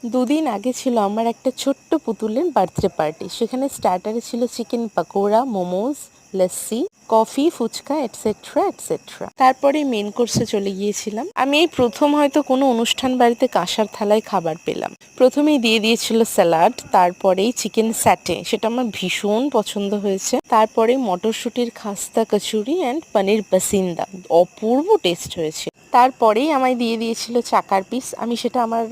দুদিন আগে ছিল আমার একটা ছোট্ট পুতুলের বার্থডে পার্টি। সেখানে স্টার্টারে ছিল chicken pakora, momos, lassi, coffee, fuchka etcetera etcetera. তারপরে মেন কোর্সে চলে গিয়েছিলাম। আমি এই প্রথম হয়তো কোনো অনুষ্ঠান বাড়িতে কাঁসার থালায় খাবার পেলাম। প্রথমেই দিয়ে দিয়েছিল স্যালাড, তারপরেই চিকেন স্যাটে, সেটা আমার ভীষণ পছন্দ হয়েছে। তারপরে মটরশুঁটির খাস্তা কচুরি অ্যান্ড পনির বাসিন্দা, অপূর্ব টেস্ট হয়েছে। তারপরেই আমায় দিয়ে দিয়েছিল চাকার পিস। আমি সেটা আমার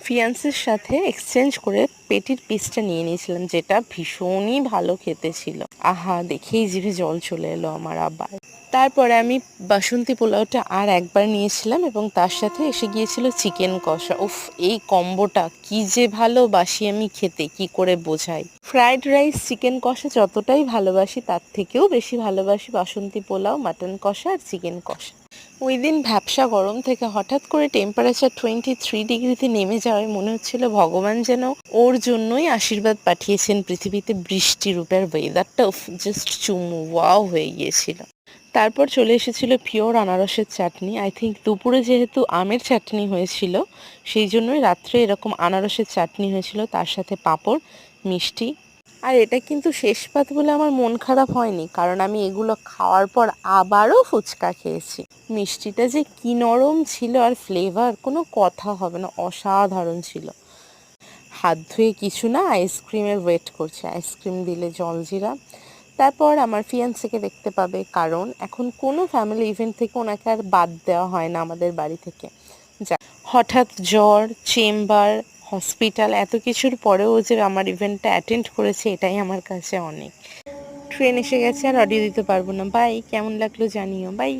ফিয়ান্সের সাথে এক্সচেঞ্জ করে পেটির পিসটা নিয়ে নিয়েছিলাম, যেটা ভীষণই ভালো খেতে ছিল। আহা, দেখেই জিভে জল চলে এলো আমার আবার। তারপরে আমি বাসন্তী পোলাওটা আর একবার নিয়েছিলাম এবং তার সাথে এসে গিয়েছিল চিকেন কষা। উফ, এই কম্বোটা কি যে ভালোবাসি আমি খেতে, কি করে বোঝাই। ফ্রাইড রাইস, চিকেন কষা যতটাই ভালোবাসি তার থেকেও বেশি ভালোবাসি বাসন্তী পোলাও, মাটন কষা আর চিকেন কষা। ওই দিন ভ্যাপসা গরম থেকে হঠাৎ করে টেম্পারেচার 23 ডিগ্রিতে নেমে যাওয়ায় মনে হচ্ছিল ভগবান যেন ওর জন্যই আশীর্বাদ পাঠিয়েছেন পৃথিবীতে বৃষ্টি রূপের। ওয়েদারটা জাস্ট চুমু ওয়াও হয়ে গিয়েছিল। তারপর চলে এসেছিল পিওর আনারসের চাটনি। আই থিঙ্ক দুপুরে যেহেতু আমের চাটনি হয়েছিল, সেই জন্যই রাত্রে এরকম আনারসের চাটনি হয়েছিল, তার সাথে পাঁপড়, মিষ্টি। আর এটা কিন্তু শেষ পাত বলে আমার মন খারাপ হয়নি, কারণ আমি এগুলো খাওয়ার পর আবারও ফুচকা খেয়েছি। মিষ্টিটা যে কি নরম ছিল আর ফ্লেভার, কোনো কথা হবে না, অসাধারণ ছিল। হাত ধুয়ে কিছু না, আইসক্রিমের ওয়েট করছে, আইসক্রিম দিলে জলজিরা। তারপর আমার ফিয়ান্সেকে দেখতে পাবে, কারণ এখন কোনো ফ্যামিলি ইভেন্ট থেকে ওনাকে আর বাদ দেওয়া হয় না আমাদের বাড়ি থেকে। যা হঠাৎ জ্বর, চেম্বার, হসপিটাল, এত কিছুর পরেও যে আমার ইভেন্টটা অ্যাটেন্ড করেছে, এটাই আমার কাছে অনেক। ট্রেন এসে গেছে, আর অডিও দিতে পারবো না। বাই, কেমন লাগলো জানিও। বাই।